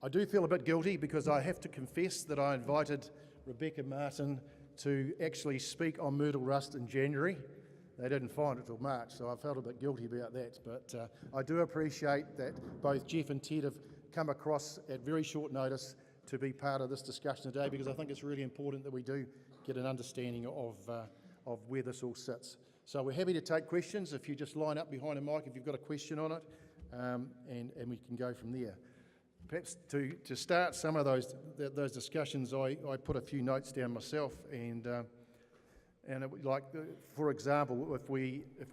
I do feel a bit guilty because I have to confess that I invited Rebecca Martin to actually speak on Myrtle Rust in January. They didn't find it till March, so I felt a bit guilty about that. But I do appreciate that both Jeff and Ted have come across at very short notice to be part of this discussion today, because I think it's really important that we do get an understanding of where this all sits. So we're happy to take questions. If you just line up behind a mic if you've got a question on it, and we can go from there. Perhaps to start some of those discussions, I put a few notes down myself, and for example, if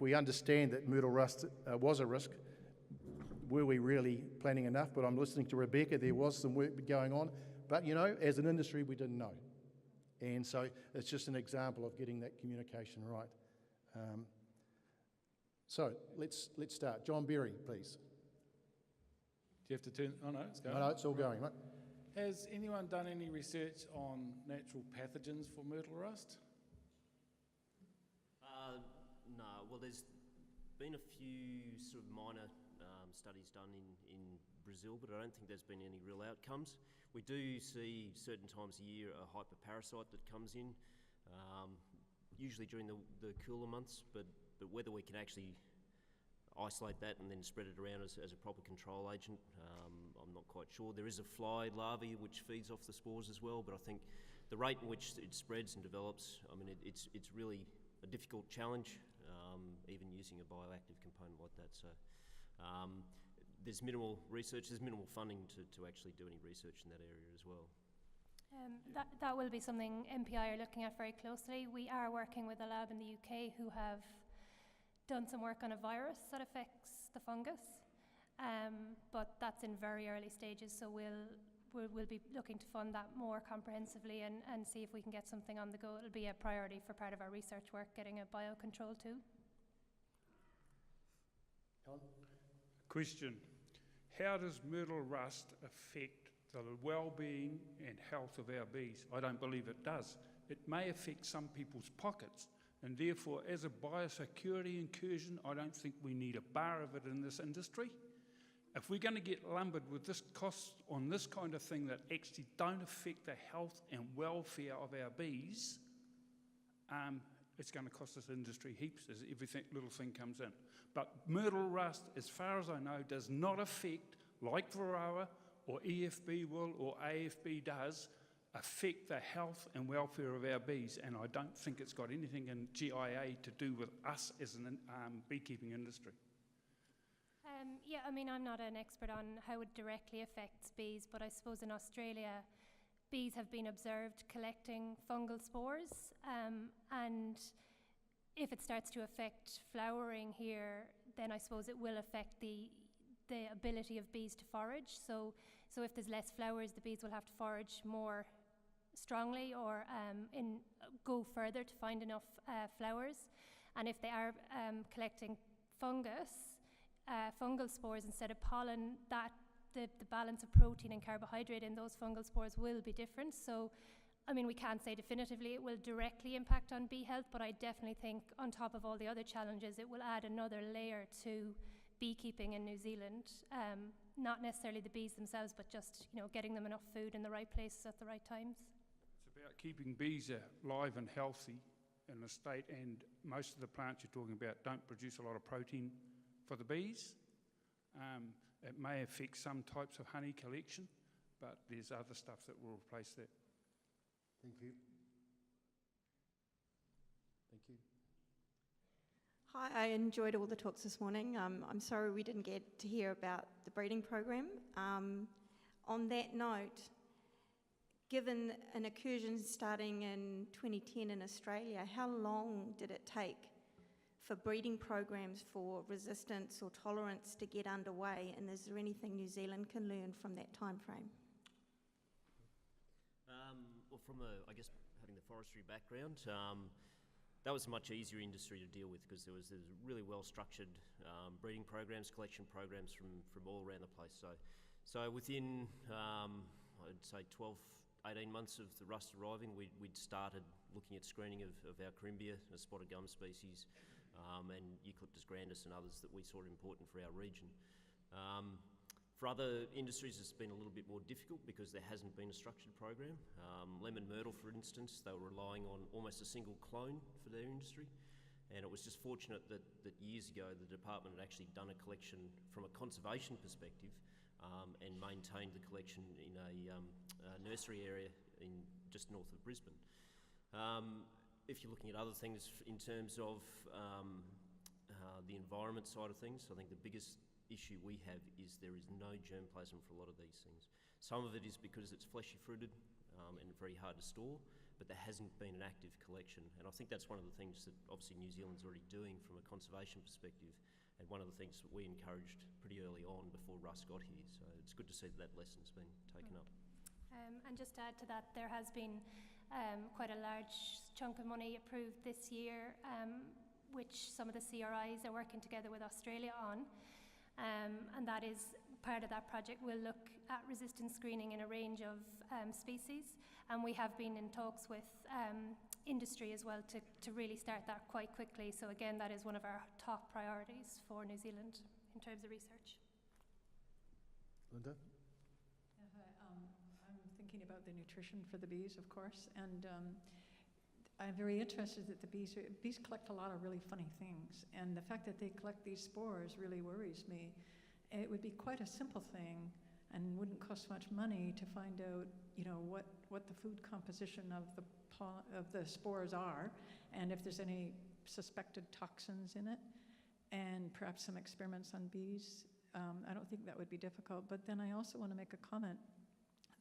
we understand that Myrtle Rust was a risk, were we really planning enough? But I'm listening to Rebecca, there was some work going on, but as an industry we didn't know, and so it's just an example of getting that communication right. So let's start. John Berry, please. Do you have to turn? Oh no, it's going. No, it's all going, right? Has anyone done any research on natural pathogens for Myrtle Rust? No. Well, there's been a few sort of minor studies done in Brazil, but I don't think there's been any real outcomes. We do see certain times a year a hyperparasite that comes in, usually during the cooler months, but whether we can actually isolate that and then spread it around as a proper control agent, I'm not quite sure. There is a fly larvae which feeds off the spores as well, but I think the rate in which it spreads and develops, I mean, it's really a difficult challenge, even using a bioactive component like that. So there's minimal research, there's minimal funding to actually do any research in that area as well. That will be something MPI are looking at very closely. We are working with a lab in the UK who have done some work on a virus that affects the fungus, but that's in very early stages, so we'll be looking to fund that more comprehensively and see if we can get something on the go. It'll be a priority for part of our research work, getting a biocontrol too. Question: how does Myrtle Rust affect the well-being and health of our bees? I don't believe it does. It may affect some people's pockets, and therefore, as a biosecurity incursion, I don't think we need a bar of it in this industry. If we're going to get lumbered with this cost on this kind of thing that actually don't affect the health and welfare of our bees, it's going to cost us industry heaps as every little thing comes in. But Myrtle Rust, as far as I know, does not affect, like Varroa or EFB will or AFB does, affect the health and welfare of our bees, and I don't think it's got anything in GIA to do with us as a beekeeping industry. Yeah, I mean, I'm not an expert on how it directly affects bees, but I suppose in Australia, bees have been observed collecting fungal spores, and if it starts to affect flowering here, then I suppose it will affect the ability of bees to forage. So if there's less flowers, the bees will have to forage more strongly or go further to find enough flowers. And if they are collecting fungal spores instead of pollen, that the balance of protein and carbohydrate in those fungal spores will be different. So, I mean, we can't say definitively it will directly impact on bee health, but I definitely think on top of all the other challenges, it will add another layer to beekeeping in New Zealand. Not necessarily the bees themselves, but just getting them enough food in the right places at the right times. It's about keeping bees alive and healthy in the state, and most of the plants you're talking about don't produce a lot of protein for the bees. It may affect some types of honey collection, but there's other stuff that will replace that. Thank you. Thank you. Hi, I enjoyed all the talks this morning. I'm sorry we didn't get to hear about the breeding program. On that note, given an incursion starting in 2010 in Australia, how long did it take for breeding programs for resistance or tolerance to get underway, and is there anything New Zealand can learn from that time frame? Well, from having the forestry background, that was a much easier industry to deal with because there was really well-structured breeding programs, collection programs from all around the place. So within, I'd say 12, 18 months of the rust arriving, we'd started looking at screening of our Corimbia, a spotted gum species, and Eucalyptus grandis and others that we saw important for our region. For other industries, it's been a little bit more difficult because there hasn't been a structured program. Lemon myrtle, for instance, they were relying on almost a single clone for their industry. And it was just fortunate that years ago the department had actually done a collection from a conservation perspective and maintained the collection in a nursery area just north of Brisbane. If you're looking at other things in terms of the environment side of things, I think the biggest issue we have is there is no germplasm for a lot of these things. Some of it is because it's fleshy fruited and very hard to store, but there hasn't been an active collection. And I think that's one of the things that obviously New Zealand's already doing from a conservation perspective, and one of the things that we encouraged pretty early on before Russ got here. So it's good to see that lesson's been taken up. And just to add to that, there has been quite a large chunk of money approved this year, which some of the CRIs are working together with Australia on. And that is part of that project. We'll look at resistance screening in a range of species, and we have been in talks with industry as well to really start that quite quickly. So again, that is one of our top priorities for New Zealand in terms of research. Linda? I'm thinking about the nutrition for the bees, of course, and I'm very interested that the bees collect a lot of really funny things, and the fact that they collect these spores really worries me. It would be quite a simple thing and wouldn't cost much money to find out, what the food composition of the spores are, and if there's any suspected toxins in it, and perhaps some experiments on bees. I don't think that would be difficult. But then I also want to make a comment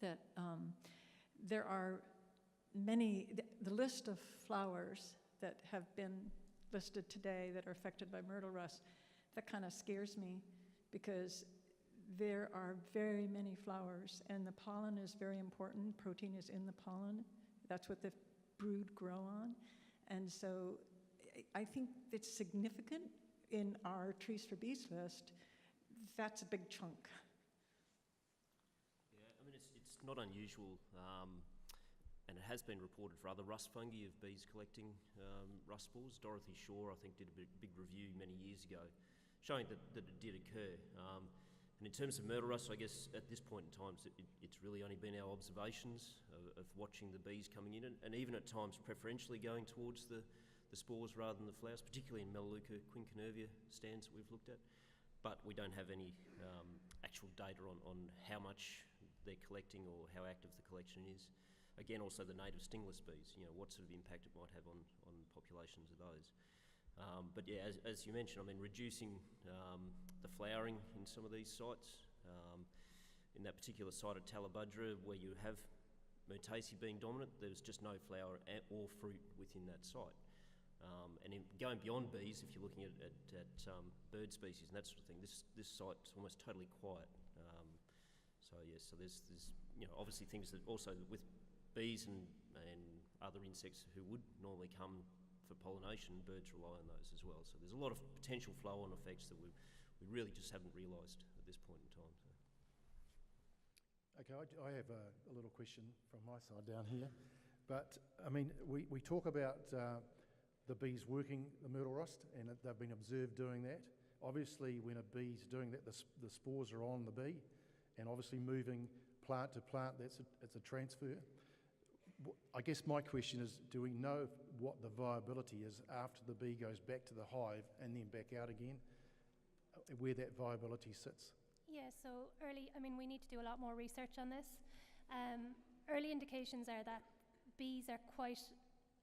that there are the list of flowers that have been listed today that are affected by myrtle rust, that kind of scares me, because there are very many flowers, and the pollen is very important. Protein is in the pollen. That's what the brood grow on. And so I think it's significant in our Trees for Bees list. That's a big chunk. Yeah, I mean, it's not unusual, and it has been reported for other rust fungi of bees collecting rust spores. Dorothy Shaw, I think, did a big review many years ago showing that it did occur. And in terms of myrtle rust, I guess at this point in time, it's really only been our observations of watching the bees coming in, and even at times preferentially going towards the spores rather than the flowers, particularly in Melaleuca quinquenervia stands that we've looked at. But we don't have any actual data on how much they're collecting or how active the collection is. Again, also the native stingless bees, what sort of impact it might have on populations of those. But yeah, as you mentioned, I mean, reducing the flowering in some of these sites. In that particular site at Talabudra, where you have Myrtaceae being dominant, there's just no flower or fruit within that site. And in going beyond bees, if you're looking at bird species and that sort of thing, this site's almost totally quiet. So yes, so there's obviously things that also with bees and other insects who would normally come for pollination, birds rely on those as well. So there's a lot of potential flow-on effects that we really just haven't realised at this point in time. So. Okay, I have a little question from my side down here. But, I mean, we talk about the bees working the myrtle rust, and they've been observed doing that. Obviously, when a bee's doing that, the spores are on the bee, and obviously moving plant to plant, it's a transfer. I guess my question is, do we know what the viability is after the bee goes back to the hive and then back out again, where that viability sits? Yeah, so we need to do a lot more research on this. Early indications are that bees are quite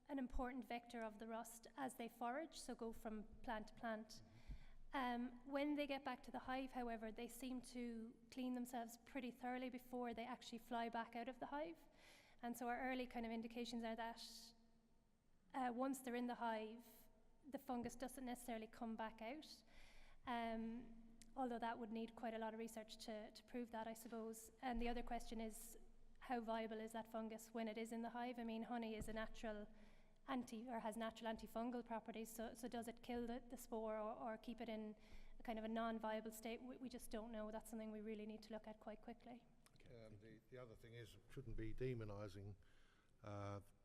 an important vector of the rust as they forage, so go from plant to plant. When they get back to the hive, however, they seem to clean themselves pretty thoroughly before they actually fly back out of the hive. And so our early kind of indications are that once they're in the hive, the fungus doesn't necessarily come back out. Although that would need quite a lot of research to prove that, I suppose. And the other question is, how viable is that fungus when it is in the hive? I mean, honey is a natural has natural antifungal properties, so does it kill the spore or keep it in a kind of a non-viable state? We just don't know. That's something we really need to look at quite quickly. The other thing is, it shouldn't be demonising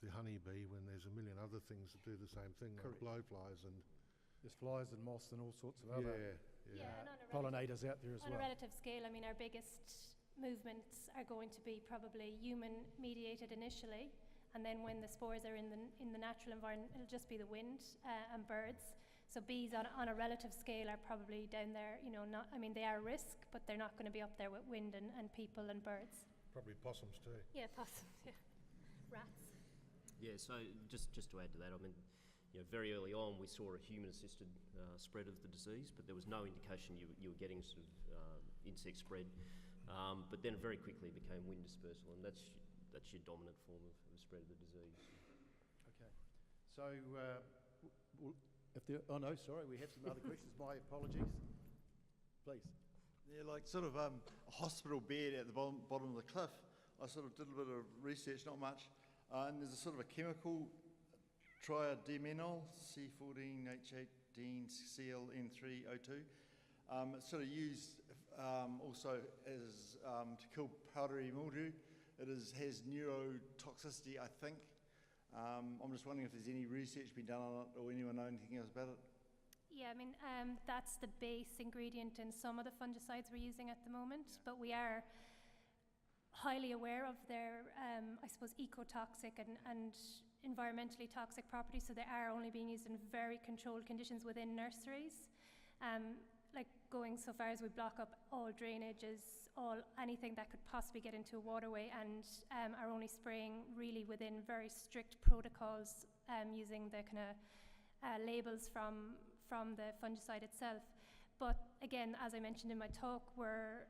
the honeybee when there's a million other things that do the same thing, like blowflies and... There's flies and moths and all sorts of other Yeah, and on a pollinators out there as on a well. relative scale, I mean, our biggest movements are going to be probably human-mediated initially, and then when the spores are in the natural environment, it'll just be the wind and birds. So bees on a relative scale are probably down there, you know, not, I mean, they are a risk, but they're not going to be up there with wind and people and birds. Probably possums too. Yeah, possums, yeah. Rats. Yeah, so just to add to that, I mean, you know, very early on we saw a human-assisted spread of the disease, but there was no indication you were getting sort of insect spread. But then it very quickly became wind dispersal, and that's your dominant form of spread of the disease. Okay. So, we have some other questions. My apologies. Please. Yeah, like sort of a hospital bed at the bottom of the cliff. I sort of did a bit of research, not much, and there's a sort of a chemical, triadimenol, C14H18ClN3O2. It's sort of used also as to kill powdery mildew. It has neurotoxicity, I think. I'm just wondering if there's any research been done on it or anyone know anything else about it. Yeah, I mean, that's the base ingredient in some of the fungicides we're using at the moment, but we are highly aware of their, I suppose, ecotoxic and environmentally toxic properties, so they are only being used in very controlled conditions within nurseries. Like going so far as we block up all drainages, anything that could possibly get into a waterway, and are only spraying really within very strict protocols, using the kind of labels from the fungicide itself. But again, as I mentioned in my talk, we're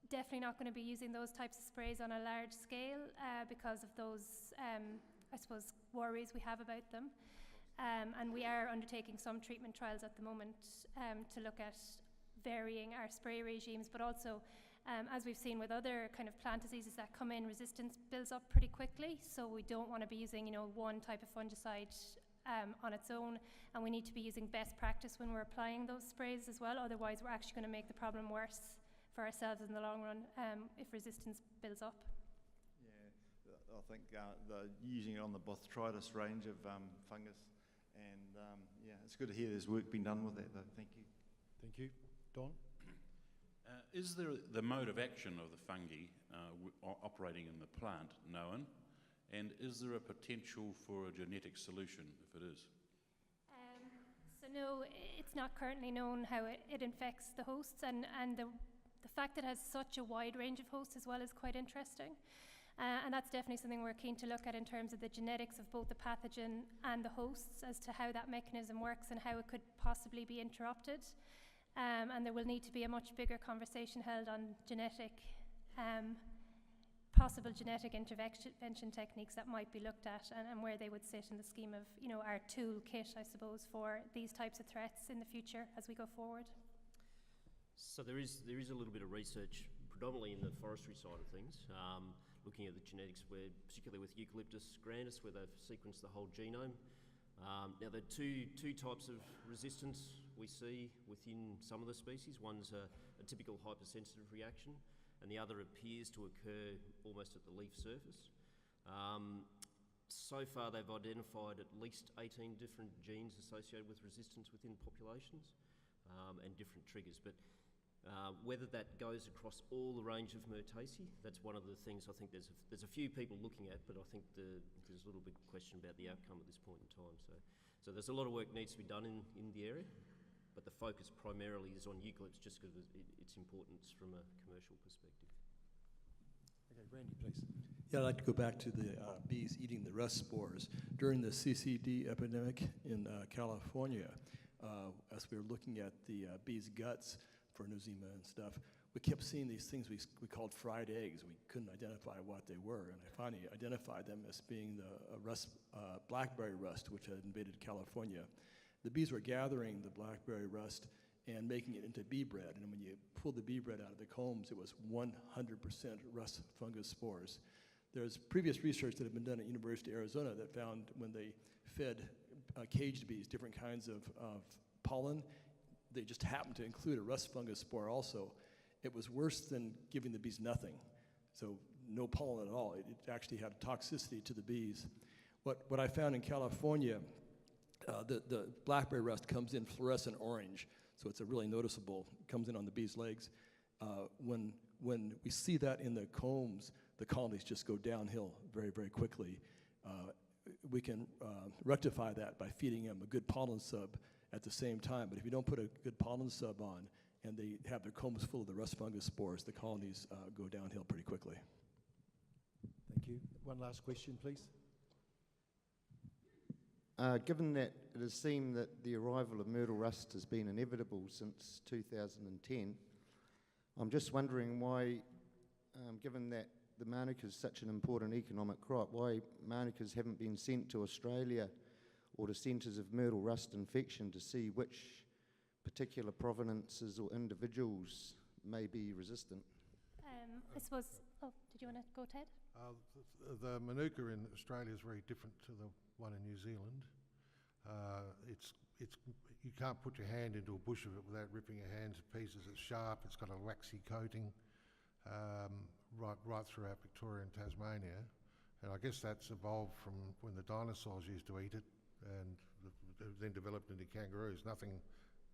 definitely not going to be using those types of sprays on a large scale because of those, I suppose, worries we have about them. And we are undertaking some treatment trials at the moment to look at varying our spray regimes, but also, as we've seen with other kind of plant diseases that come in, resistance builds up pretty quickly, so we don't want to be using, you know, one type of fungicide on its own, and we need to be using best practice when we're applying those sprays as well, otherwise we're actually going to make the problem worse for ourselves in the long run if resistance builds up. Yeah, I think the using it on the Botrytis range of fungus, and yeah, it's good to hear there's work being done with that though. Thank you. Thank you. Don? Is there the mode of action of the fungi operating in the plant known? And is there a potential for a genetic solution if it is? So no, it's not currently known how it infects the hosts, and the fact that it has such a wide range of hosts as well is quite interesting. And that's definitely something we're keen to look at in terms of the genetics of both the pathogen and the hosts, as to how that mechanism works and how it could possibly be interrupted. And there will need to be a much bigger conversation held on possible genetic intervention techniques that might be looked at, and where they would sit in the scheme of, you know, our toolkit, I suppose, for these types of threats in the future as we go forward. So there is a little bit of research, predominantly in the forestry side of things, looking at the genetics, where particularly with Eucalyptus grandis, where they've sequenced the whole genome. Now there are two types of resistance we see within some of the species. One's a typical hypersensitive reaction, and the other appears to occur almost at the leaf surface. So far they've identified at least 18 different genes associated with resistance within populations, and different triggers. But whether that goes across all the range of Myrtaceae, that's one of the things I think there's a few people looking at, but I think there's a little bit of question about the outcome at this point in time. So there's a lot of work needs to be done in the area, but the focus primarily is on eucalypts just because of its importance from a commercial perspective. Okay, Randy, please. Yeah, I'd like to go back to the bees eating the rust spores. During the CCD epidemic in California, as we were looking at the bees' guts for Nosema and stuff, we kept seeing these things we called fried eggs. We couldn't identify what they were, and I finally identified them as being the Blackberry Rust, which had invaded California. The bees were gathering the Blackberry Rust and making it into bee bread, and when you pulled the bee bread out of the combs, it was 100% rust fungus spores. There's previous research that had been done at University of Arizona that found when they fed caged bees different kinds of pollen, they just happened to include a rust fungus spore also. It was worse than giving the bees nothing, so no pollen at all. It actually had toxicity to the bees. What I found in California, the Blackberry Rust comes in fluorescent orange, So it's a really noticeable, comes in on the bee's legs. When we see that in the combs, the colonies just go downhill very, very quickly. We can rectify that by feeding them a good pollen sub at the same time. But if you don't put a good pollen sub on and they have their combs full of the rust fungus spores, the colonies go downhill pretty quickly. Thank you. One last question, please. Given that it has seemed that the arrival of myrtle rust has been inevitable since 2010, I'm just wondering why, given that the manuka is such an important economic crop, why manukas haven't been sent to Australia or to centres of myrtle rust infection to see which particular provenances or individuals may be resistant. I suppose, did you want to go, Ted? The manuka in Australia is very different to the one in New Zealand. You can't put your hand into a bush of it without ripping your hands to pieces. It's sharp, it's got a waxy coating right throughout Victoria and Tasmania. And I guess that's evolved from when the dinosaurs used to eat it and then developed into kangaroos. Nothing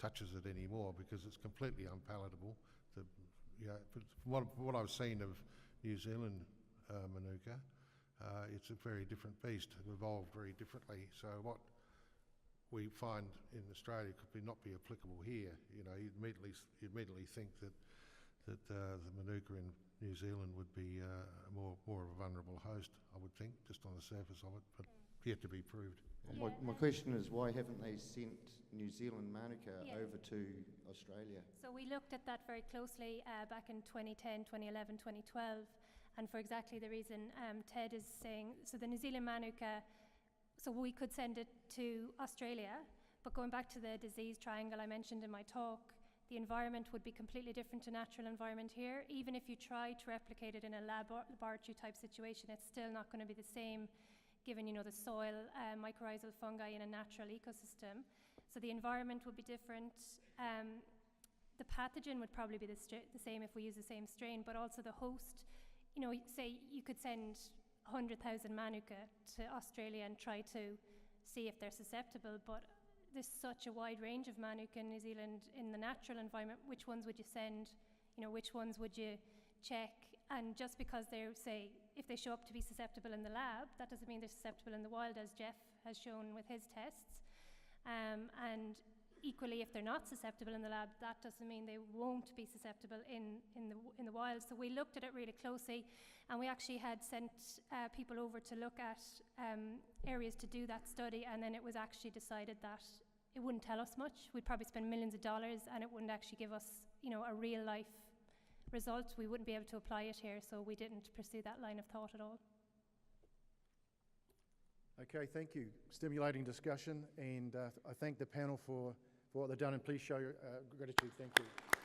touches it anymore because it's completely unpalatable. From what I've seen of New Zealand manuka, it's a very different beast. It evolved very differently. So what we find in Australia could not be applicable here. You immediately think that the manuka in New Zealand would be more of a vulnerable host, I would think, just on the surface of it, but yet to be proved. Yeah. My question is, why haven't they sent New Zealand manuka over to Australia? So we looked at that very closely back in 2010, 2011, 2012, and for exactly the reason Ted is saying. So the New Zealand manuka, so we could send it to Australia, but going back to the disease triangle I mentioned in my talk, the environment would be completely different to natural environment here. Even if you try to replicate it in a laboratory type situation, it's still not going to be the same given, the soil, mycorrhizal fungi in a natural ecosystem. So the environment would be different. The pathogen would probably be the same if we use the same strain, but also the host, say you could send 100,000 manuka to Australia and try to see if they're susceptible, but there's such a wide range of manuka in New Zealand in the natural environment. Which ones would you send? Which ones would you check? And just because if they show up to be susceptible in the lab, that doesn't mean they're susceptible in the wild, as Jeff has shown with his tests. And equally, if they're not susceptible in the lab, that doesn't mean they won't be susceptible in the wild. So we looked at it really closely, and we actually had sent people over to look at areas to do that study, and then it was actually decided that it wouldn't tell us much. We'd probably spend millions of dollars, and it wouldn't actually give us, a real life result. We wouldn't be able to apply it here, so we didn't pursue that line of thought at all. Okay, thank you. Stimulating discussion, and I thank the panel for what they've done, and please show your gratitude. Thank you.